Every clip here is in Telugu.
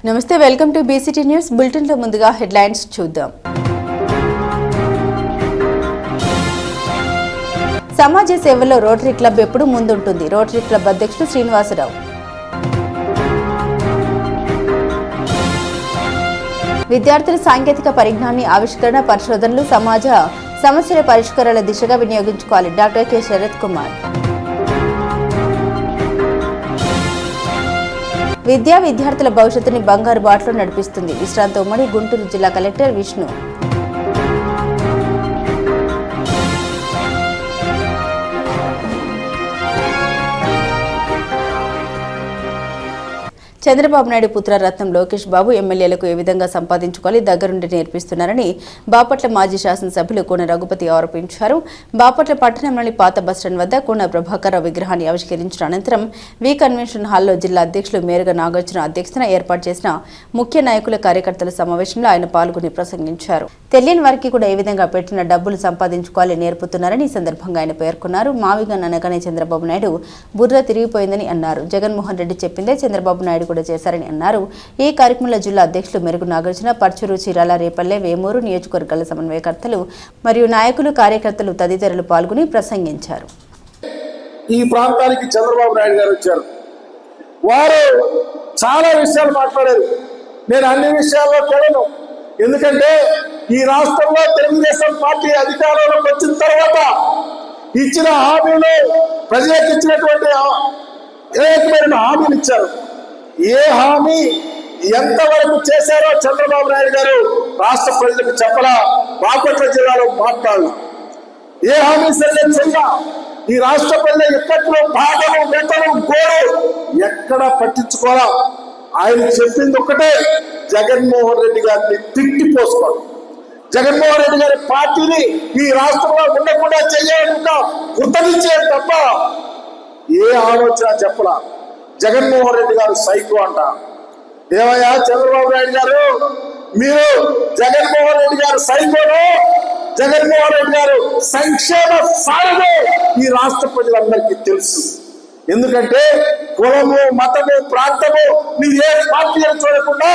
నమస్తే, welcome to BCT news bulletin లో ముందుగా హెడ్లైన్స్ చూద్దాం. సమాజ సేవలో రోటరీ క్లబ్ ఎప్పుడు ముందుంటుంది. రోటరీ క్లబ్ అధ్యక్షుడు శ్రీనివాసరావు. విద్యార్థుల సాంకేతిక పరిజ్ఞానాన్ని ఆవిష్కరణ, పరిశోధనలు, సమాజ సమస్యల పరిష్కారాల దిశగా వినియోగించుకోవాలి. Doctor K Sharath Kumar. విద్యార్థుల భవిష్యత్తుని బంగారు బాటలో నడిపిస్తుంది. విశ్రాంత ఉమ్మడి గుంటూరు జిల్లా కలెక్టర్ విష్ణు. చంద్రబాబు నాయుడు పుత్రరత్నం లోకేష్ బాబు ఎమ్మెల్యేలకు ఏ విధంగా సంపాదించుకోవాలి దగ్గరుండి నేర్పిస్తున్నారని బాపట్ల మాజీ శాసనసభ్యులు కోన రఘుపతి ఆరోపించారు. బాపట్ల పట్టణంలోని పాత బస్టాండ్ వద్ద కోన ప్రభాకరరావు విగ్రహాన్ని ఆవిష్కరించిన అనంతరం వి కన్వెన్షన్ హాల్లో జిల్లా అధ్యక్షులు మేరుగ నాగార్జున అధ్యక్షతన ఏర్పాటు చేసిన ముఖ్య నాయకుల కార్యకర్తల సమావేశంలో ఆయన పాల్గొని ప్రసంగించారు. తెలియని వారికి కూడా ఏ విధంగా పెట్టిన డబ్బులు సంపాదించుకోవాలి నేర్పుతున్నారని ఈ సందర్భంగా ఆయన పేర్కొన్నారు. మావిగా అనగానే చంద్రబాబు నాయుడు బుర్ర తిరిగిపోయిందని అన్నారు. జగన్మోహన్ రెడ్డి చెప్పిందే చంద్రబాబు నాయుడు చేశారని అన్నారు. ఈ కార్యక్రమంలో జిల్లా అధ్యక్షులు మెరుగు నాగార్జున, పర్చూరు, చీరాల, రేపల్లె, వేమూరు నియోజకవర్గాల సమన్వయకర్తలు మరియు నాయకులు, కార్యకర్తలు తదితరులు పాల్గొని ప్రసంగించారు. ఈ ప్రాంతానికి చంద్రబాబు నాయుడు గారు వచ్చారు. వారు చాలా విషయాలు మాట్లాడారు. నేను అన్ని విషయాల్లో తెలియను. ఎందుకంటే ఈ రాష్ట్రంలో తెలుగుదేశం పార్టీ అధికారంలోకి వచ్చిన తర్వాత ఇచ్చిన హామీలు, ప్రజలకు ఇచ్చినటువంటి అనేకమైన హామీలు ఇచ్చారు. ఏ హామీ ఎంతవరకు చేశారో చంద్రబాబు నాయుడు గారు రాష్ట్ర ప్రజలకు చెప్పలా. బాపట్ల జిల్లాలో మాట్లాడాలి. ఏ హామీ చెయ్యా ఈ రాష్ట్ర ప్రజలు ఎక్కట్లో బాధలు, వెతలు, గోడు ఎక్కడ పట్టించుకోవాలా. ఆయన చెప్పింది ఒక్కటే, జగన్మోహన్ రెడ్డి గారిని తిట్టిపోసుకోవాలి. జగన్మోహన్ రెడ్డి గారి పార్టీని ఈ రాష్ట్రంలో ఉండకుండా చెయ్యాలంట కృతజ్ఞించేది తప్ప ఏ ఆలోచన చెప్పలా. జగన్మోహన్ రెడ్డి గారు సైకో అంట. ఏమయ్యా చంద్రబాబు నాయుడు గారు, మీరు జగన్మోహన్ రెడ్డి గారు సైకోను, జగన్మోహన్ రెడ్డి గారు సంక్షేమ సారథి ఈ రాష్ట్ర ప్రజలందరికీ తెలుసు. ఎందుకంటే కులము, మతము, ప్రాంతము మీరు ఏ పార్టీ అని చూడకుండా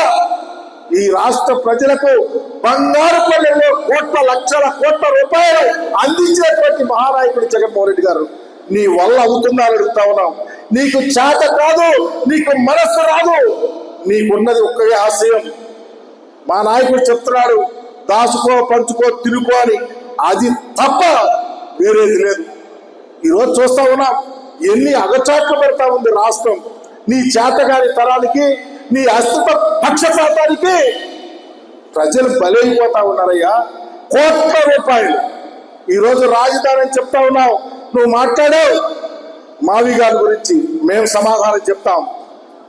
ఈ రాష్ట్ర ప్రజలకు బంగారు పల్లెల్లో లక్షల కోట్ల రూపాయలు అందించినటువంటి మహానాయకుడు జగన్మోహన్ రెడ్డి గారు. నీ వల్ల అవుతుందని అడుగుతా ఉన్నాం. నీకు చేత కాదు, నీకు మనస్సు రాదు, నీకున్నది ఒక్కడే ఆశయం. మా నాయకుడు చెప్తున్నాడు, దాసుకో, పంచుకో, తిరుకో అని. అది తప్ప వేరేది లేదు. ఈరోజు చూస్తా ఉన్నాం ఎన్ని అగచాట్లు పెడతా ఉంది రాష్ట్రం. నీ చేతగాని తరానికి, నీ అస్తిత్వ పక్షపాతానికి ప్రజలు బలైపోతా ఉన్నారయ్యా. కోట్ల రూపాయలు ఈరోజు రాజధాని అని చెప్తా ఉన్నావు. నువ్వు మాట్లాడావు మావి గారి గురించి, మేము సమాధానం చెప్తాం.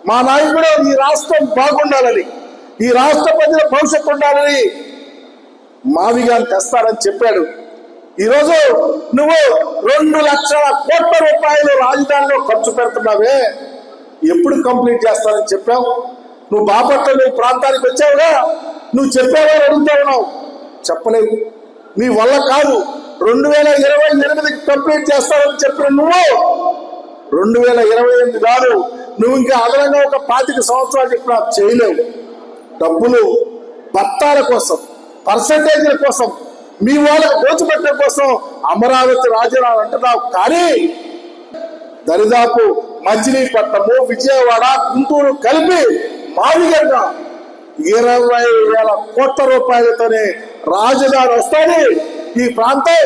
మా నాయకుడు ఈ రాష్ట్రం బాగుండాలని, ఈ రాష్ట్ర ప్రజల భవిష్యత్తు ఉండాలని మావి గారిని తెస్తారని చెప్పాడు. ఈరోజు నువ్వు 2 లక్షల కోట్ల రూపాయలు రాజధానిలో ఖర్చు పెడుతున్నావే, ఎప్పుడు కంప్లీట్ చేస్తానని చెప్పావు? నువ్వు బాపట్ల నీ ప్రాంతానికి వచ్చావుగా, నువ్వు చెప్పావా అడుగుతా ఉన్నావు. చెప్పలేవు, నీ వల్ల కాదు. 2028 కంప్లీట్ చేస్తావని చెప్పిన నువ్వు 2028 కాదు, నువ్వు ఇంకా అదనంగా ఒక 25 సంవత్సరాలు చెప్పినా చేయలేవు. డబ్బులు బత్తాల కోసం, పర్సంటేజ్ల కోసం, మీ వాళ్ళకు దోచిపెట్టడం కోసం అమరావతి రాజధాని అంటున్నావు. కానీ దరిదాపు మచిలీపట్నము, విజయవాడ, గుంటూరు కలిపి మాదిగంగా 20,000 కోట్ల రూపాయలతోనే రాజధాని వస్తుంది. ఈ ప్రాంతం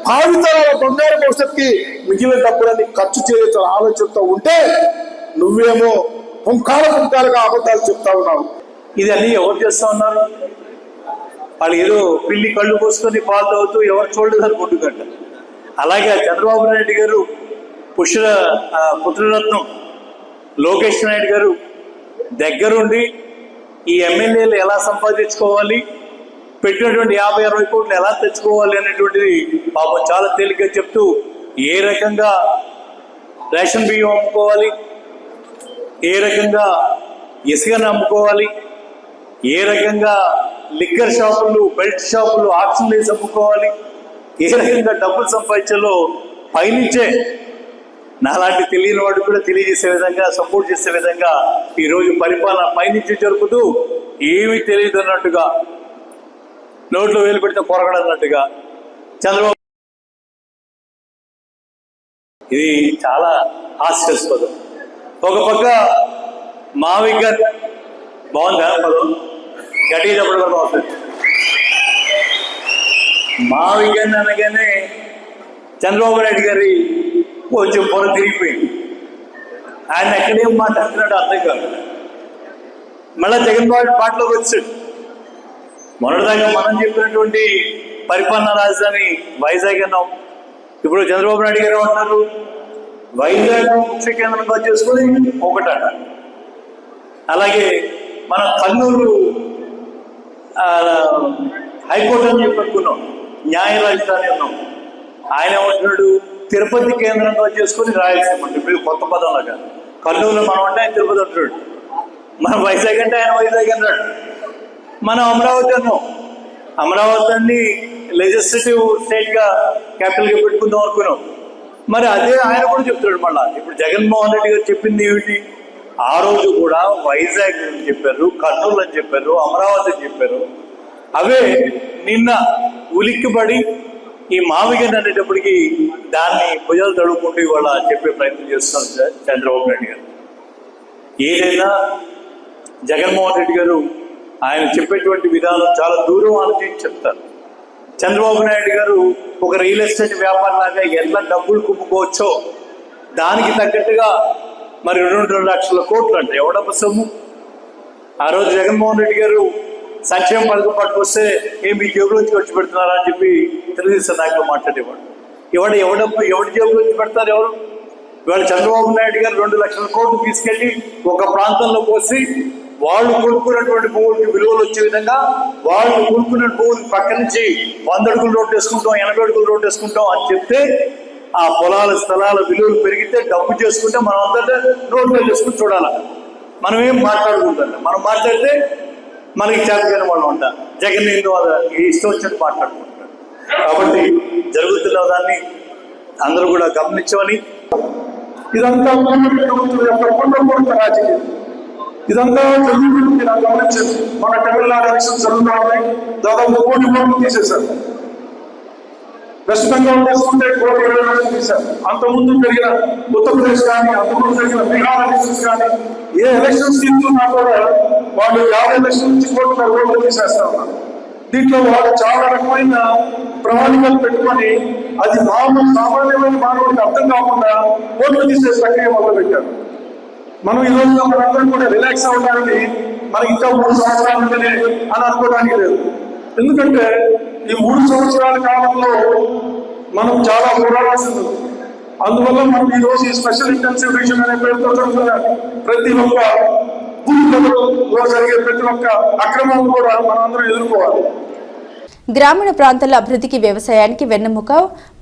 భావితరాల బంగారు భవిష్యత్తుకి మిగిలిన డబ్బులని ఖర్చు చేయాల్సిన ఆలోచనతో ఉంటే నువ్వేమో పుంకాలుగా అబద్ధాలు చెప్తా ఉన్నావు. ఇది అన్ని ఎవరు చేస్తా ఉన్నారు? వాళ్ళు ఏదో పిల్లి కళ్ళు పోసుకొని పాలు అవుతూ ఎవరు చూడలేదు అనుకుంటుందంట. అలాగే చంద్రబాబు నాయుడు గారు పుత్రరత్నం లోకేష్ నాయుడు గారు దగ్గరుండి ఈ ఎమ్మెల్యేలు ఎలా సంపాదించుకోవాలి, పెట్టినటువంటి 50-60 కోట్లు ఎలా తెచ్చుకోవాలి అనేటువంటిది పాపం చాలా తేలిగ్గా చెప్తూ, ఏ రకంగా రేషన్ బియ్యం అమ్ముకోవాలి, ఏ రకంగా ఇసుకను అమ్ముకోవాలి, ఏ రకంగా లిక్కర్ షాపులు, బెల్ట్ షాపులు ఆక్షన్ వేసి అమ్ముకోవాలి, ఏ రకంగా డబ్బులు సంపాదించాలో పైనుంచే నాలాంటి తెలియని వాడికి కూడా తెలియజేసే విధంగా, సపోర్ట్ చేసే విధంగా ఈరోజు పరిపాలన పైనుంచి జరుపుతూ ఏమీ తెలియదు అన్నట్టుగా, నోట్లో వేలు పెడితే పొరగడన్నట్టుగా చంద్రబాబు, ఇది చాలా హాస్యాస్పదం. ఒక పక్క మావిగర్ బాగుందా పదం, గట్టిగా చెప్పడం కూడా బాగుంటుంది. మావిగన్ అనగానే చంద్రబాబు నాయుడు గారి కొంచెం పొర తిరిగిపోయింది. ఆయన ఎక్కడేం మాట్లాడుతున్నాడు అర్థం కాదు. మళ్ళా జగన్మోహన్ పాటలోకి వచ్చాడు. మొన్నటిదాకా మనం చెప్పినటువంటి పరిపాలనా రాజధాని వైజాగ్ అన్నాం. ఇప్పుడు చంద్రబాబు నాయుడు గారు అంటున్నారు వైజాగ్ ముఖ్య కేంద్రంగా చేసుకుని ఒకటట. అలాగే మన కర్నూలు హైకోర్టు అని చెప్పనుకున్నాం, న్యాయ రాజధాని అన్నాం. ఆయన ఏమంటున్నాడు తిరుపతి కేంద్రంగా చేసుకుని రాయలసీమ. ఇప్పుడు కొత్త పదం లాగా కర్నూలు మనం అంటే ఆయన తిరుపతి అంటున్నాడు, మన వైజాగ్ అంటే ఆయన వైజాగ్ అన్నాడు. మనం అమరావతి అన్నాం. అమరావతిని లెజిస్లేటివ్ స్టేట్ గా క్యాపిటల్ గా పెట్టుకుందాం అనుకున్నాం. మరి అదే ఆయన కూడా చెప్తున్నాడు. మళ్ళా ఇప్పుడు జగన్మోహన్ రెడ్డి గారు చెప్పింది ఏమిటి? ఆ రోజు కూడా వైజాగ్ అని చెప్పారు, కర్నూలు అని చెప్పారు, అమరావతి అని చెప్పారు. అవే నిన్న ఉలిక్కిపడి ఈ మావిగన్ అనేటప్పటికీ దాన్ని భుజాలు తడుపుకుంటూ ఇవాళ చెప్పే ప్రయత్నం చేస్తున్నారు చంద్రబాబు నాయుడు గారు. ఏదైనా జగన్మోహన్ రెడ్డి గారు ఆయన చెప్పేటువంటి విధానం చాలా దూరం ఆలోచించి చెప్తారు. చంద్రబాబు నాయుడు గారు ఒక రియల్ ఎస్టేట్ వ్యాపారం లాగా ఎలా డబ్బులు కుమ్ముకోవచ్చో దానికి తగ్గట్టుగా మరి 2 లక్షల కోట్లు అంటే ఎవడబ్బ సొమ్ము. ఆ రోజు జగన్మోహన్ రెడ్డి గారు సంక్షేమ పథకం పట్టుకొస్తే మీ జేబులోంచి ఖర్చు పెడుతున్నారా అని చెప్పి తెలుగుదేశం నాయకులు మాట్లాడేవాడు. ఎవడి జేబులోంచి పెడతారు ఎవరు? ఇవాళ చంద్రబాబు నాయుడు గారు 2 లక్షల కోట్లు తీసుకెళ్లి ఒక ప్రాంతంలో పోసి వాళ్ళు కొనుక్కున్నటువంటి భూములకి విలువలు వచ్చే విధంగా వాళ్ళు కొనుక్కున్న భూములకి పక్క నుంచి 100 అడుగులు రోడ్డు వేసుకుంటాం, 80 అడుగులు రోడ్డు వేసుకుంటాం అని చెప్తే ఆ పొలాల స్థలాల విలువలు పెరిగితే డబ్బు చేసుకుంటే మనం అంతటా రోడ్లు చేసుకుని చూడాలి. మనం ఏం మాట్లాడుకుంటాం. మనం మాట్లాడితే మనకి చేతకైన వాళ్ళు ఉంటారు. జగన్ ఇష్టం వచ్చినట్టు మాట్లాడుకుంటారు. కాబట్టి జరుగుతున్న దాన్ని అందరూ కూడా గమనించమని, ఇదంతా రాజకీయం, ఇదంతా జరుగుతుంది. నాకు గమనించింది. మన తమిళనాడు ఎలక్షన్ జరుగుతూ ఉన్నాయి. దాదాపు 1 కోటి ఓట్లు తీసేశారు. వెస్ట్ బెంగాల్ తీసుకుంటే 1,20,000 ఓట్లు తీశారు. అంతకుముందు జరిగిన ఉత్తరప్రదేశ్ కానీ, అంతకుముందు జరిగిన బీహార్ ఎలక్షన్స్ కానీ, ఏ ఎలక్షన్స్ తీసుకున్నా కూడా వాళ్ళు 50 ఎలక్షన్ నుంచి 1,30,000 ఓట్లు తీసేస్తా ఉన్నారు. దీంట్లో వాళ్ళు చాలా రకమైన ప్రణాళికలు పెట్టుకొని అది సామాన్యమైన మానవుడికి అర్థం కాకుండా ఓట్లు తీసే ప్రక్రియ మొదలుపెట్టారు. మనం ఈ రోజు మనందరం కూడా రిలాక్స్ అవ్వడానికి మనకి ఇంకా 3 సంవత్సరాలు ఉంటేనే అని అనుకోవడానికి లేదు. ఎందుకంటే ఈ 3 సంవత్సరాల కాలంలో మనం చాలా పోరాడాల్సింది. అందువల్ల మనం ఈ రోజు ఈ స్పెషల్ ఇంటెన్సివ్ రివిజన్ అనే పేరుతో జరుగుతున్న ప్రతి ఒక్క భూమిలో జరిగే ప్రతి ఒక్క అక్రమం కూడా మనం అందరం ఎదుర్కోవాలి. గ్రామీణ ప్రాంతాల అభివృద్ధికి వ్యవసాయానికి వెన్నెముక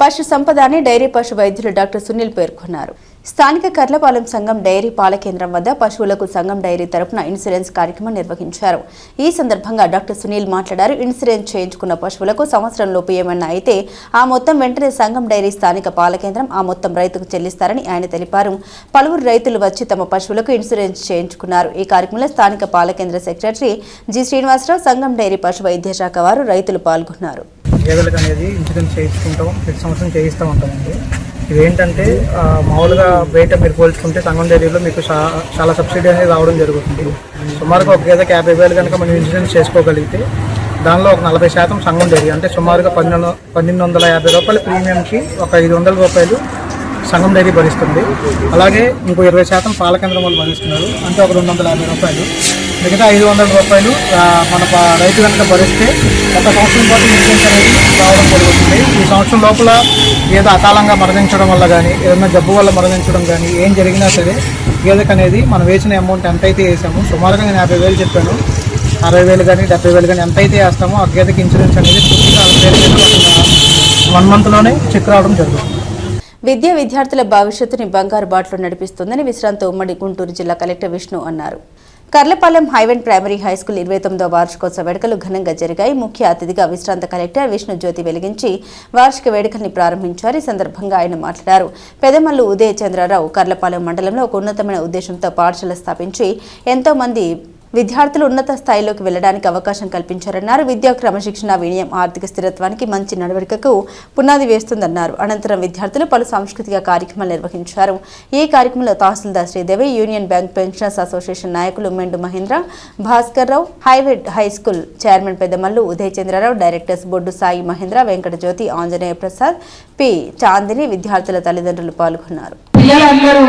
పశు సంపద అని డైరీ పశు వైద్యులు డాక్టర్ సునీల్ పేర్కొన్నారు. స్థానిక కర్లపాలెం సంఘం డైరీ పాల కేంద్రం వద్ద పశువులకు సంఘం డైరీ తరపున ఇన్సూరెన్స్ కార్యక్రమం నిర్వహించారు. ఈ సందర్భంగా డాక్టర్ సునీల్ మాట్లాడారు. ఇన్సూరెన్స్ చేయించుకున్న పశువులకు సంవత్సరంలోపు ఏమన్నా అయితే ఆ మొత్తం వెంటనే సంఘం డైరీ స్థానిక పాల కేంద్రం ఆ మొత్తం రైతుకు చెల్లిస్తారని ఆయన తెలిపారు. పలువురు రైతులు వచ్చి తమ పశువులకు ఇన్సూరెన్స్ చేయించుకున్నారు. ఈ కార్యక్రమంలో స్థానిక పాల కేంద్ర సెక్రటరీ జి శ్రీనివాసరావు, సంఘం డైరీ పశు వైద్య శాఖ వారు, రైతులు పాల్గొన్నారు. గేదెలకు అనేది ఇన్సూరెన్స్ చేయించుకుంటాం, ప్రతి సంవత్సరం చేయిస్తూ ఉంటామండి. ఇదేంటంటే మామూలుగా బయట మీరు పోల్చుకుంటే సంఘం డైరీలో మీకు చాలా సబ్సిడీ అనేది రావడం జరుగుతుంది. సుమారుగా ఒక గేదెకి 50,000 కనుక మనం ఇన్సూరెన్స్ చేసుకోగలిగితే దానిలో ఒక 40% సంఘం డైరీ అంటే సుమారుగా 1,250 రూపాయల ప్రీమియంకి ఒక 500 రూపాయలు సంఘం డైరీ భరిస్తుంది. అలాగే ఇంకో 20% పాల కేంద్రం వాళ్ళు భరిస్తున్నారు, అంటే ఒక 250 రూపాయలు. మిగతా 500 రూపాయలు మన రైతు కనుక భరిస్తే ఒక సంవత్సరం పాటు ఇన్సూరెన్స్ అనేది రావడం జరుగుతుంది. ఈ సంవత్సరం లోపల ఏదో అకాలంగా మరణించడం వల్ల కానీ, ఏదైనా జబ్బు వల్ల మరణించడం కానీ ఏం జరిగినా సరే గేదెకి అనేది మనం వేసిన అమౌంట్ ఎంత అయితే వేసామో, సుమారుగా నేను 50,000 చెప్పాను, 60,000 కానీ 70,000 కానీ ఎంత అయితే వేస్తామో ఆ గేదెకి ఇన్సూరెన్స్ అనేది పూర్తిగా 1 మంత్లోనే చెక్ రావడం జరుగుతుంది. విద్యార్థుల భవిష్యత్తుని బంగారు బాటలో నడిపిస్తుందని విశ్రాంత ఉమ్మడి గుంటూరు జిల్లా కలెక్టర్ విష్ణు అన్నారు. కర్లపాలెం హైవెన్ ప్రైమరీ హైస్కూల్ 29వ వార్షికోత్సవ వేడుకలు ఘనంగా జరిగాయి. ముఖ్య అతిథిగా విశ్రాంత కలెక్టర్ విష్ణు జ్యోతి వెలిగించి వార్షిక వేడుకల్ని ప్రారంభించారు. ఈ సందర్భంగా ఆయన మాట్లాడారు. పెదమల్లు ఉదయ చంద్రరావు కర్లపాలెం మండలంలో ఒక ఉన్నతమైన ఉద్దేశంతో పాఠశాల స్థాపించి ఎంతో మంది విద్యార్థులు ఉన్నత స్థాయిలోకి వెళ్లడానికి అవకాశం కల్పించారన్నారు. విద్యా క్రమశిక్షణ వినయం ఆర్థిక స్థిరత్వానికి మంచి నడవడికకు పునాది వేస్తుందన్నారు. అనంతరం విద్యార్థులు పలు సాంస్కృతిక కార్యక్రమాలు నిర్వహించారు. ఈ కార్యక్రమంలో తహసీల్దార్ Sridevi, union bank pensioners association నాయకులు మెండు మహేంద్ర, భాస్కర్ రావు, హైవెడ్ high school chairman Peddamallu Udaya Chandrarao, directors Boddu Sai Mahendra, Venkatajyothi, Anjaneya Prasad, P Chandini, విద్యార్థుల తల్లిదండ్రులు పాల్గొన్నారు. పిల్లలందరూ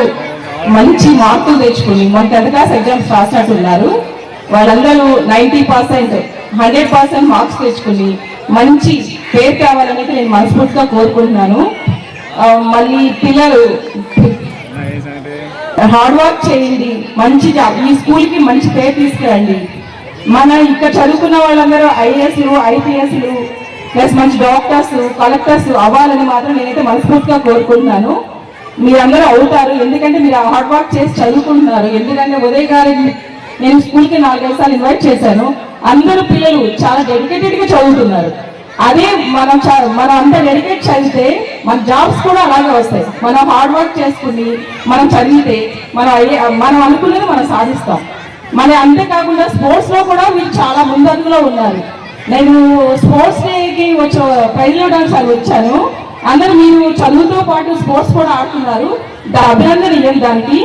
మంచి మార్కులు తెచ్చుకుని మన 10th క్లాస్ ఎగ్జామ్స్ రాసినట్టున్నారు. వాళ్ళందరూ 90%, 100% మార్క్స్ తెచ్చుకుని మంచి పేరు కావాలని నేను మనస్ఫూర్తిగా కోరుకుంటున్నాను. మళ్ళీ పిల్లలు హార్డ్ వర్క్ చేయండి, మంచి జాబ్, ఈ స్కూల్కి మంచి పేరు తీసుకురండి. మన ఇక్కడ చదువుకున్న వాళ్ళందరూ ఐఏఎస్లు, ఐపీఎస్లు ప్లస్ మంచి డాక్టర్స్, కలెక్టర్స్ అవ్వాలని మాత్రం నేనైతే మనస్ఫూర్తిగా కోరుకుంటున్నాను. మీరందరూ అవుతారు, ఎందుకంటే మీరు హార్డ్ వర్క్ చేసి చదువుకుంటున్నారు. ఎందుకంటే ఉదయ్ గారిని నేను స్కూల్కి 4-5 సార్లు ఇన్వైట్ చేశాను. అందరూ పిల్లలు చాలా డెడికేటెడ్గా చదువుతున్నారు. అదే మనం అంత డెడికేట్ చదివితే మన జాబ్స్ కూడా అలాగే వస్తాయి. మనం హార్డ్ వర్క్ చేసుకుని మనం చదివితే మనం అనుకున్నది మనం సాధిస్తాం. అంతేకాకుండా స్పోర్ట్స్లో కూడా మీరు చాలా ముందంజలో ఉన్నారు. నేను స్పోర్ట్స్ డేకి ప్రైజ్ ఇవ్వడానికి వచ్చాను. అందరూ మీరు చదువుతో పాటు స్పోర్ట్స్ కూడా ఆడుతున్నారు. అభినందన ఇవ్వండి. దానికి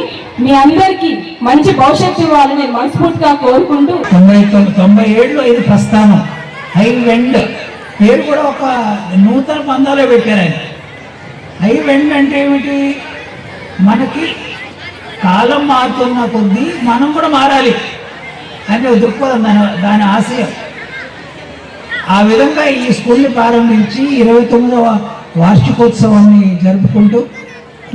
మీ అందరికీ మంచి భవిష్యత్తు ఇవ్వాలని నేను మనస్ఫూర్తిగా కోరుకుంటూ 97లో ఇది ప్రస్థానం. హైవెండ్ పేరు కూడా ఒక నూతన పందాలో పెట్టారు ఆయన. హైవెండ్ అంటే ఏమిటి? మనకి కాలం మారుతున్న కొద్దీ మనం కూడా మారాలి అనే దృక్పథం దాని ఆశయం. ఆ విధంగా ఈ స్కూల్ని ప్రారంభించి 29వ వార్షికోత్సవాన్ని జరుపుకుంటూ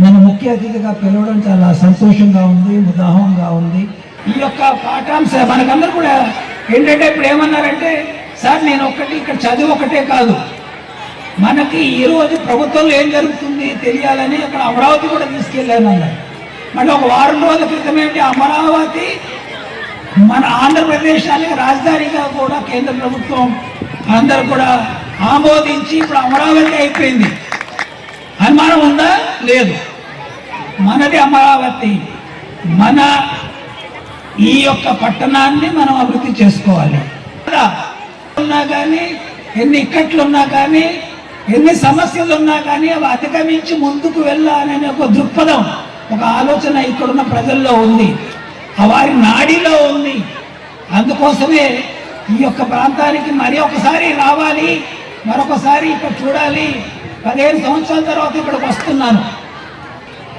నన్ను ముఖ్య అతిథిగా పిలవడం చాలా సంతోషంగా ఉంది, ఉదాహరణగా ఉంది. ఈ యొక్క పాఠాంశం మనకందరూ కూడా ఏంటంటే ఇప్పుడు ఏమన్నారంటే, సార్ నేను ఇక్కడ చదువు ఒకటే కాదు, మనకి ఈరోజు ప్రభుత్వంలో ఏం జరుగుతుంది తెలియాలని అక్కడ అమరావతి కూడా తీసుకెళ్ళానన్నారు. మళ్ళీ ఒక వారం రోజుల క్రితం ఏంటి, అమరావతి మన ఆంధ్రప్రదేశానికి రాజధానిగా కూడా కేంద్ర ప్రభుత్వం అందరూ కూడా ఆమోదించి ఇప్పుడు అమరావతి అయిపోయింది. అనుమానం ఉందా? లేదు. మనది అమరావతి. మన ఈ యొక్క పట్టణాన్ని మనం అభివృద్ధి చేసుకోవాలి. ఉన్నా కానీ ఎన్ని ఇక్కట్లు ఉన్నా కానీ ఎన్ని సమస్యలు ఉన్నా కానీ అవి అధిగమించి ముందుకు వెళ్ళాలనే ఒక దృక్పథం, ఒక ఆలోచన ఇక్కడున్న ప్రజల్లో ఉంది, వారి నాడిలో ఉంది. అందుకోసమే ఈ యొక్క ప్రాంతానికి మరి ఒకసారి రావాలి, మరొకసారి ఇక్కడ చూడాలి. 15 సంవత్సరాల తర్వాత ఇక్కడికి వస్తున్నాను.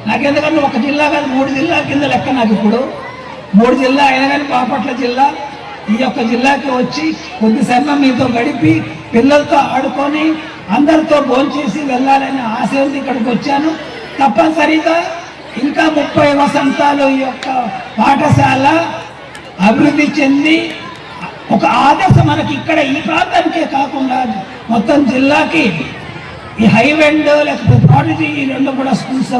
నాకెందుకంటే ఒక జిల్లా కాదు 3 జిల్లా కింద లెక్క. నాకు ఇప్పుడు 3 జిల్లా అయినా కానీ బాపట్ల జిల్లా, ఈ యొక్క జిల్లాకి వచ్చి కొద్ది సమయం మీతో గడిపి పిల్లలతో ఆడుకొని అందరితో భోంచేసి వెళ్ళాలనే ఆశయంతో ఇక్కడికి వచ్చాను. తప్పనిసరిగా ఇంకా 30 వసంతాలు ఈ యొక్క పాఠశాల అభివృద్ధి చెంది ఒక ఆదర్శం మనకి ఇక్కడ ఈ ప్రాంతానికే కాకుండా మొత్తం జిల్లాకి ఈ హైవెండ్ లేకపోతే ప్రాడిజీ ఈ 2 కూడా స్కూల్స్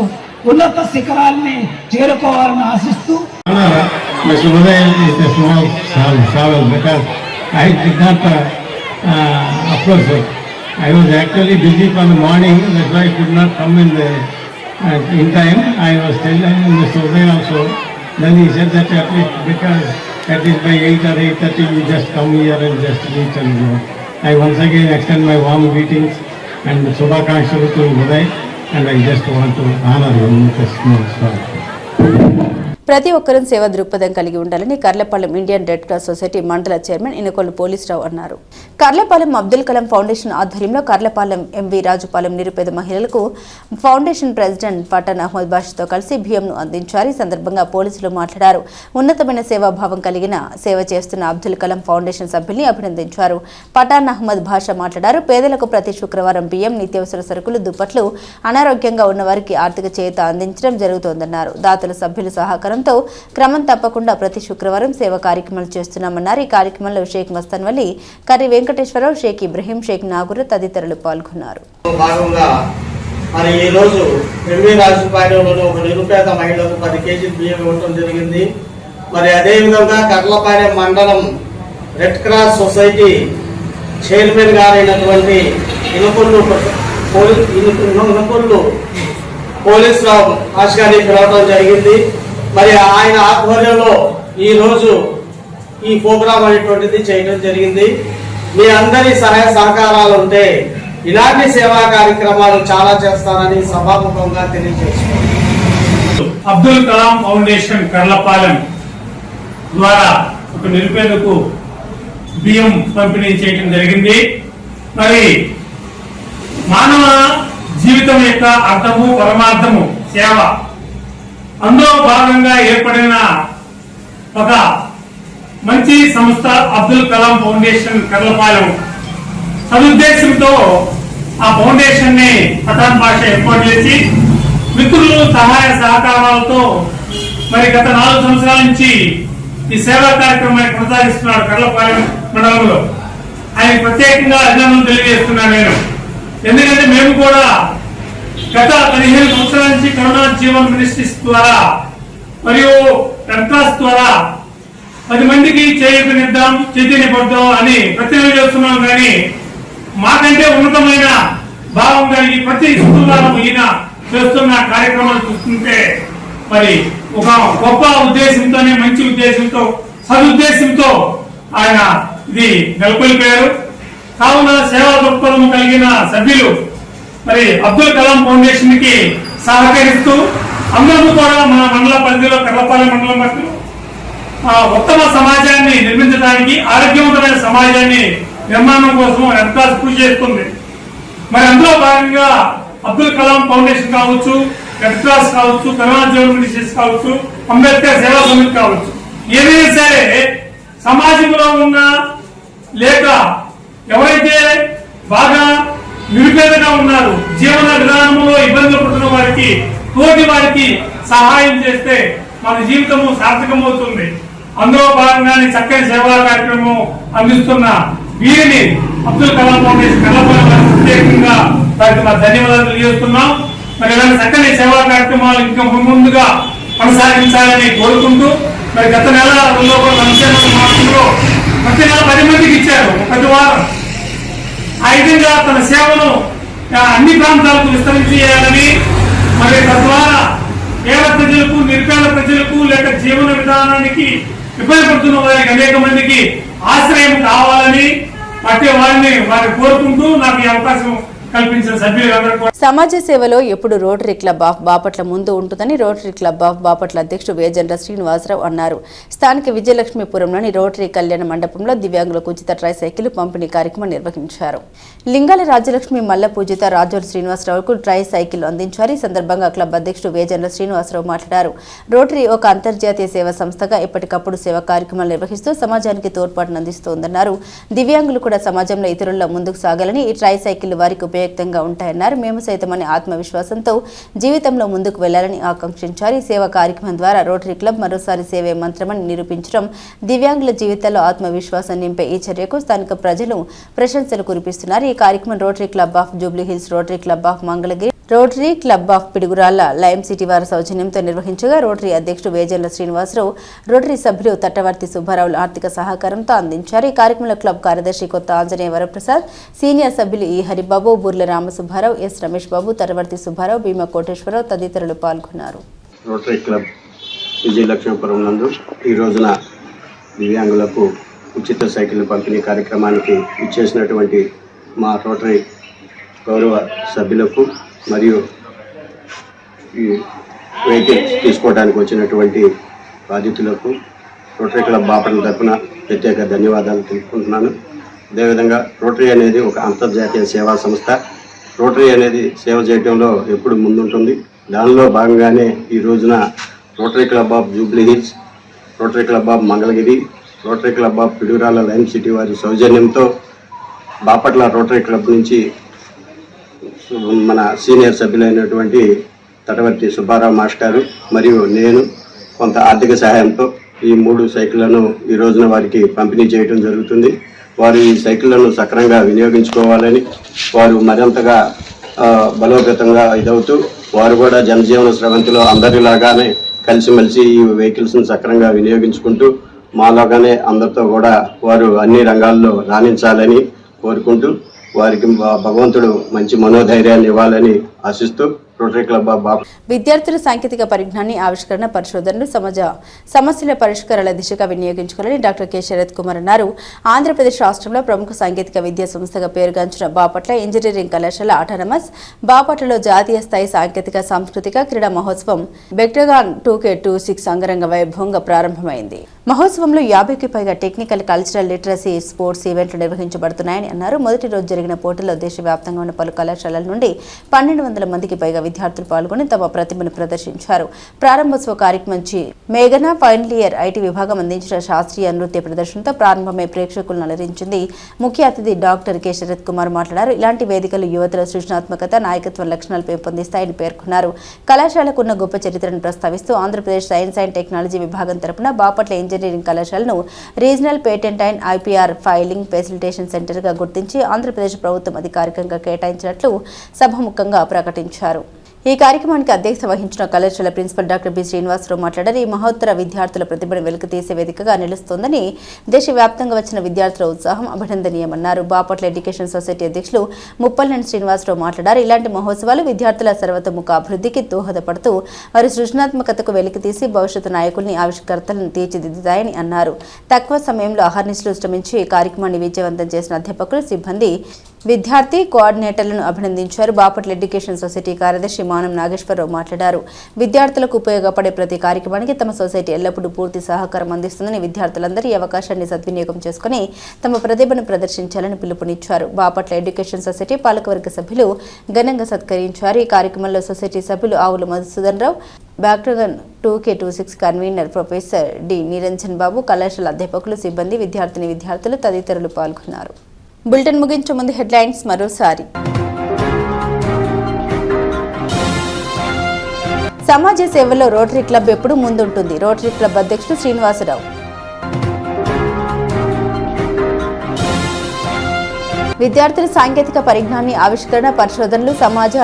ఉన్నత శిఖరాల్ని చేరుకోవాలని ఆశిస్తూ I was actually busy from the morning, that's why I could not come in time. I was telling Mr. Uday also, then he said that at least by 8 or 8:30 you just come here and just meet and go. I once again extend my warm greetings and Shubhakankshalu to Uday, and I just want to honor him with a small smile. ప్రతి ఒక్కరూ సేవా దృక్పథం కలిగి ఉండాలని Karlapalem Indian red cross society మండల చైర్మన్ ఇనకొల్లు పోలీసురావు అన్నారు. కర్లపాలెం అబ్దుల్ కలాం ఫౌండేషన్ ఆధ్వర్యంలో కర్లపాలెం ఎంవి రాజుపాలెం నిరుపేద మహిళలకు ఫౌండేషన్ ప్రెసిడెంట్ పఠాన్ అహ్మద్ బాషాతో కలిసి బియ్యంను అందించారు. ఈ సందర్భంగా పోలీసులు మాట్లాడారు. ఉన్నతమైన సేవాభావం కలిగిన సేవ చేస్తున్న అబ్దుల్ కలాం ఫౌండేషన్ సభ్యుల్ని అభినందించారు. పఠాన్ అహ్మద్ బాషా మాట్లాడారు. పేదలకు ప్రతి శుక్రవారం బియ్యం, నిత్యావసర సరుకులు, దుప్పట్లు, అనారోగ్యంగా ఉన్న వారికి ఆర్థిక చేయూత అందించడం జరుగుతోందన్నారు. దాతల సభ్యుల సహకారం క్రమం తప్పకుండా ప్రతి శుక్రవారం సేవా కార్యక్రమాలు చేస్తున్నామన్నారు. ఈ కార్యక్రమంలో షేక్ మస్తాన్ వలి, కర్రి వెంకటేశ్వరరావు, షేక్ ఇబ్రహీం, షేక్ నాగూర్ తదితరులు పాల్గొన్నారు. మరి ఈ రోజు ఎంవి రాజుపాలెంలో ఒక నిరుపేద మహిళకు 10 కేజీలు బియ్యం ఇవ్వడం జరిగింది. మరి అదేవిధంగా కర్లపాలెం మండలం రెడ్ క్రాస్ సొసైటీ చైర్మన్ గారైనటువంటి ఇనుకొల్లు పోలీస్ రావు ఆశ గారిని పిలవడం జరిగింది. మరి ఆయన ఆధ్వర్యంలో ఈరోజు ఈ ప్రోగ్రాం అనేటువంటిది చేయడం జరిగింది. మీ అందరి సహాయ సహకారాలు ఉంటే ఇలాంటి సేవా కార్యక్రమాలు చాలా చేస్తానని సభాముఖంగా తెలియజేస్తున్నాను. అబ్దుల్ కలాం ఫౌండేషన్ కర్లపాలెం ద్వారా ఒక నిరుపేదకు బియ్యం పంపిణీ చేయడం జరిగింది. మరి మానవ జీవితం యొక్క అర్థము పరమార్థము సేవ, అందులో భాగంగా ఏర్పడిన ఒక మంచి సంస్థ అబ్దుల్ కలాం ఫౌండేషన్ కర్లపాలెం. సదుద్దేశంతో ఆ ఫౌండేషన్ ని పఠాన్ భాష ఏర్పాటు చేసి మిత్రులు సహాయ సహకారాలతో మరి గత 4 సంవత్సరాల నుంచి ఈ సేవా కార్యక్రమాన్ని కొనసాగిస్తున్నాడు కర్లపాలెం మండలంలో. ఆయన ప్రత్యేకంగా అభినందనలు తెలియజేస్తున్నాను నేను. ఎందుకంటే మేము కూడా గత 15 సంవత్సరాల నుంచి కరుణా జీవన్ మినిస్ట్రీస్ ద్వారా మరియు రెడ్ క్రాస్ ద్వారా 10 మందికి చేయూతనిద్దాం, చైతన్యపడదాం అని ప్రతిరోజు చేస్తున్నాం. కానీ మాకంటే ఉన్నతమైన భావం కలిగి ప్రతి శుక్రవారం ఈయన చేస్తున్న కార్యక్రమాలు చూస్తుంటే మరి ఒక గొప్ప ఉద్దేశంతోనే, మంచి ఉద్దేశంతో, సదుద్దేశంతో ఆయన ఇది నెలకొల్పారు. కావున సేవా దృక్పథం కలిగిన సభ్యులు మరి అబ్దుల్ కలాం ఫౌండేషన్ కి సహకరిస్తూ అందరూ కూడా మన మండల పరిధిలో కర్లపాలెం మండలం బట్టి ఉత్తమ సమాజాన్ని నిర్మించడానికి, ఆరోగ్యవంతమైన సమాజాన్ని నిర్మాణం కోసం రెడ్ క్రాస్ కృషి చేస్తుంది. మరి అందులో భాగంగా అబ్దుల్ కలాం ఫౌండేషన్ కావచ్చు, రెడ్ క్రాస్ కావచ్చు, కరుణా జీవన్ మినిస్ట్రీస్ కావచ్చు, అంబేద్కర్ సేవా సమితి కావచ్చు, ఏదైనా సరే సమాజంలో ఉన్న లేక ఎవరైతే బాగా నిరుపేదగా ఉన్నారు, జీవన విధానంలో ఇబ్బందులు పడుతున్న వారికి, తోటి వారికి సహాయం చేస్తే మన జీవితము సార్థకమవుతుంది. అందులో భాగంగానే చక్కని సేవా కార్యక్రమం అందిస్తున్న వీరిని అబ్దుల్ కలాం ఫౌండేషన్ కర్లపాలెం ప్రత్యేకంగా వారికి మా ధన్యవాదాలు తెలియజేస్తున్నాం. మరి ఇలాంటి చక్కని సేవా కార్యక్రమాలు ఇంకా ముందుగా కొనసాగించాలని కోరుకుంటూ, మరి గత నెలలో మాసంలో ప్రతి నెల 10 మందికి ఇచ్చారు ప్రతి వారం. ఆ విధంగా తన సేవను అన్ని ప్రాంతాలకు విస్తరించి చేయాలని, మరి తద్వారా పేద ప్రజలకు, నిరుపేద ప్రజలకు లేక జీవన విధానానికి ఇబ్బంది పడుతున్న వారికి అనేక మందికి ఆశ్రయం కావాలని వారిని కోరుకుంటూ నాకు ఈ అవకాశం కల్పించిన సభ్యులందరూ సమాజ సేవలో ఎప్పుడు రోటరీ క్లబ్ ఆఫ్ బాపట్ల ముందు ఉంటుందని రోటరీ క్లబ్ ఆఫ్ బాపట్ల అధ్యక్షుడు వేజెండ్ర శ్రీనివాసరావు అన్నారు. స్థానిక విజయలక్ష్మీపురంలోని రోటరీ కళ్యాణ మండపంలో దివ్యాంగులకు ఉచిత ట్రై సైకిల్ పంపిణీ కార్యక్రమం నిర్వహించారు. లింగాల రాజ్యలక్ష్మి మల్ల పూజిత రాజోలు శ్రీనివాసరావుకు ట్రై సైకిల్ అందించారు. ఈ సందర్భంగా క్లబ్ అధ్యక్షుడు వేజెండ్ర శ్రీనివాసరావు మాట్లాడారు. రోటరీ ఒక అంతర్జాతీయ సేవా సంస్థగా ఎప్పటికప్పుడు సేవా కార్యక్రమాలు నిర్వహిస్తూ సమాజానికి తోడ్పాటును అందిస్తోందన్నారు. దివ్యాంగులు కూడా సమాజంలో ఇతరుల ముందుకు సాగాలని ఈ ట్రై సైకిల్ వారికి ఉపయుక్తంగా ఉంటాయన్నారు. మేము సైతమని ఆత్మవిశ్వాసంతో జీవితంలో ముందుకు వెళ్లాలని ఆకాంక్షించారు. ఈ సేవా కార్యక్రమం ద్వారా రోటరీ క్లబ్ మరోసారి సేవే మంత్రమని నిరూపించడం, దివ్యాంగుల జీవితాల్లో ఆత్మవిశ్వాసం నింపే ఈ చర్యకు స్థానిక ప్రజలు ప్రశంసలు కురిపిస్తున్నారు. ఈ కార్యక్రమం rotary club of Jubilee hills, rotary club of Mangalagiri, rotary club of Piduguralla, lime city వారి సౌజన్యంతో నిర్వహించగా రోటరీ అధ్యక్షుడు వేజెండ్ర శ్రీనివాసరావు, రోటరీ సభ్యులు తట్టవర్తి సుబ్బారావులు ఆర్థిక సహకారంతో అందించారు. ఈ కార్యక్రమంలో క్లబ్ కార్యదర్శి కొత్త ఆంజనేయ వరప్రసాద్, సీనియర్ సభ్యులు ఈ హరిబాబు, బూర్ల రామసుబ్బారావు, ఎస్ రమేష్ బాబు, తట్టవర్తి సుబ్బారావు, భీమా కోటేశ్వరరావు తదితరులు పాల్గొన్నారు. రోటరీ క్లబ్ విజయలక్ష్మీపురం నందు ఈ రోజున దివ్యాంగులకు ఉచిత సైకిల్ పంపిణీ కార్యక్రమానికి ఇచ్చేసినటువంటి మా రోటరీ గౌరవ సభ్యులకు మరియు ఈ వెహికల్ తీసుకోవడానికి వచ్చినటువంటి బాధితులకు రోటరీ క్లబ్ బాపట్ల తరఫున ప్రత్యేక ధన్యవాదాలు తెలుపుకుంటున్నాను. అదేవిధంగా రోటరీ అనేది ఒక అంతర్జాతీయ సేవా సంస్థ. రోటరీ అనేది సేవ చేయడంలో ఎప్పుడు ముందుంటుంది. దానిలో భాగంగానే ఈ రోజున rotary club of Jubilee hills, rotary club of Mangalagiri, rotary club of Piduguralla, lime city వారి సౌజన్యంతో బాపట్ల రోటరీ క్లబ్ నుంచి మన సీనియర్ సభ్యులైనటువంటి తటవర్తి సుబ్బారావు మాస్టారు మరియు నేను కొంత ఆర్థిక సహాయంతో ఈ 3 సైకిళ్లను ఈ రోజున వారికి పంపిణీ చేయడం జరుగుతుంది. వారు ఈ సైకిళ్లను సక్రమంగా వినియోగించుకోవాలని, వారు మరింతగా బలోపేతంగా ఇదవుతూ వారు కూడా జనజీవన స్రవంతిలో అందరిలాగానే కలిసిమెలిసి ఈ వెహికల్స్ని సక్రమంగా వినియోగించుకుంటూ మాలోగానే అందరితో కూడా వారు అన్ని రంగాల్లో రాణించాలని కోరుకుంటూ వారికి భగవంతుడు మంచి మనోధైర్యాన్ని ఇవ్వాలని ఆశిస్తూ రోటరీ క్లబ్ ఆఫ్ బాపట్ల విద్యార్థుల సాంకేతిక పరిజ్ఞానాన్ని ఆవిష్కరణ పరిశోధనలు సమాజ సమస్యల పరిష్కారాల దిశగా వినియోగించుకోవాలని డాక్టర్ కె శరత్ కుమార్ అన్నారు. ఆంధ్రప్రదేశ్ రాష్ట్రంలో ప్రముఖ సాంకేతిక విద్యా సంస్థగా పేరుగాంచిన బాపట్ల ఇంజనీరింగ్ కళాశాల ఆటానమస్ బాపట్లలో జాతీయ స్థాయి సాంకేతిక సాంస్కృతిక క్రీడా మహోత్సవం బెక్టగాన్ 2K26 అంగరంగ వైభవంగా ప్రారంభమైంది. మహోత్సవంలో 50కి పైగా టెక్నికల్, కల్చరల్, లిటరసీ, స్పోర్ట్స్ ఈవెంట్లు నిర్వహించబడుతున్నాయని అన్నారు. మొదటి రోజు జరిగిన పోటీలో దేశవ్యాప్తంగా ఉన్న పలు కళాశాలల నుండి 1200 మందికి పైగా విద్యార్థులు పాల్గొని తమ ప్రతిభను ప్రదర్శించారు. ప్రారంభోత్సవ కార్యక్రమం నుంచి మేఘన ఫైనల్ ఇయర్ ఐటీ విభాగం అందించిన శాస్త్రీయ నృత్య ప్రదర్శనతో ప్రారంభమై ప్రేక్షకులను అలరించింది. ముఖ్య అతిథి డాక్టర్ కె శరత్ కుమార్ మాట్లాడారు. ఇలాంటి వేదికలు యువతల సృజనాత్మకత, నాయకత్వ లక్షణాలు పెంపొందిస్తాయని పేర్కొన్నారు. కళాశాలకు ఉన్న గొప్ప చరిత్రను ప్రస్తావిస్తూ ఆంధ్రప్రదేశ్ సైన్స్ అండ్ టెక్నాలజీ విభాగం తరపున బాపట్ల ఇంజనీరింగ్ కళాశాలను regional patent and IPR filing facilitation సెంటర్గా గుర్తించి ఆంధ్రప్రదేశ్ ప్రభుత్వం అధికారికంగా కేటాయించినట్లు సభాముఖంగా ప్రకటించారు. ఈ కార్యక్రమానికి అధ్యక్షత వహించిన కళాశాల ప్రిన్సిపల్ డాక్టర్ బి శ్రీనివాసరావు మాట్లాడారు. ఈ మహోత్తర విద్యార్థుల ప్రతిభను వెలికితీసే వేదికగా నిలుస్తోందని, దేశవ్యాప్తంగా వచ్చిన విద్యార్థుల ఉత్సాహం అభినందనీయమన్నారు. బాపట్ల ఎడ్యుకేషన్ సొసైటీ అధ్యక్షులు ముప్పలనేని శ్రీనివాసరావు మాట్లాడారు. ఇలాంటి మహోత్సవాలు విద్యార్థుల సర్వతోముఖ అభివృద్ధికి దోహదపడుతూ వారి సృజనాత్మకతకు వెలికితీసి భవిష్యత్తు నాయకుల్ని, ఆవిష్కర్తలను తీర్చిదిద్దుతాయని అన్నారు. తక్కువ సమయంలో అహర్నిశలు శ్రమించి ఈ కార్యక్రమాన్ని విజయవంతం చేసిన అధ్యాపకులు, సిబ్బంది, విద్యార్థి కోఆర్డినేటర్లను అభినందించారు. బాపట్ల ఎడ్యుకేషన్ సొసైటీ కార్యదర్శి మానం నాగేశ్వరరావు మాట్లాడారు. విద్యార్థులకు ఉపయోగపడే ప్రతి కార్యక్రమానికి తమ సొసైటీ ఎల్లప్పుడూ పూర్తి సహకారం అందిస్తుందని, విద్యార్థులందరూ ఈ అవకాశాన్ని సద్వినియోగం చేసుకుని తమ ప్రతిభను ప్రదర్శించాలని పిలుపునిచ్చారు. బాపట్ల ఎడ్యుకేషన్ సొసైటీ పాలకవర్గ సభ్యులు ఘనంగా సత్కరించారు. ఈ కార్యక్రమంలో సొసైటీ సభ్యులు ఆవుల మధుసూదన్ రావు, బ్యాక్టగన్ 2K26 convener professor D Niranjan Babu, కళాశాల అధ్యాపకులు, సిబ్బంది, విద్యార్థులు తదితరులు పాల్గొన్నారు. బులెటిన్ ముగించే ముందు హెడ్లైన్స్ మరోసారి. సమాజ సేవలో రోటరీ క్లబ్ ఎప్పుడూ ముందుంటుంది. రోటరీ క్లబ్ అధ్యక్షుడు శ్రీనివాసరావు. విద్యార్థుల సాంకేతిక పరిజ్ఞానాన్ని ఆవిష్కరణ పరిశోధనలు సమాజ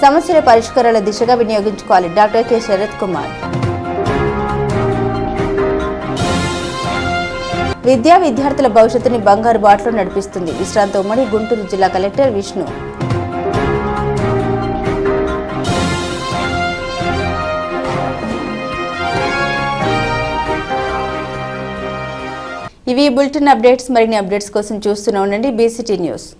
సమస్యల పరిష్కారాల దిశగా వినియోగించుకోవాలి. Doctor K Sharath Kumar. విద్యార్థుల భవిష్యత్తుని బంగారు బాటలో నడిపిస్తుంది. విశ్రాంత ఉమ్మడి గుంటూరు జిల్లా కలెక్టర్ విష్ణు. ఇవి బులెటిన్ అప్డేట్స్. మరిన్ని అప్డేట్స్ కోసం చూస్తూనే ఉండండి BCT న్యూస్.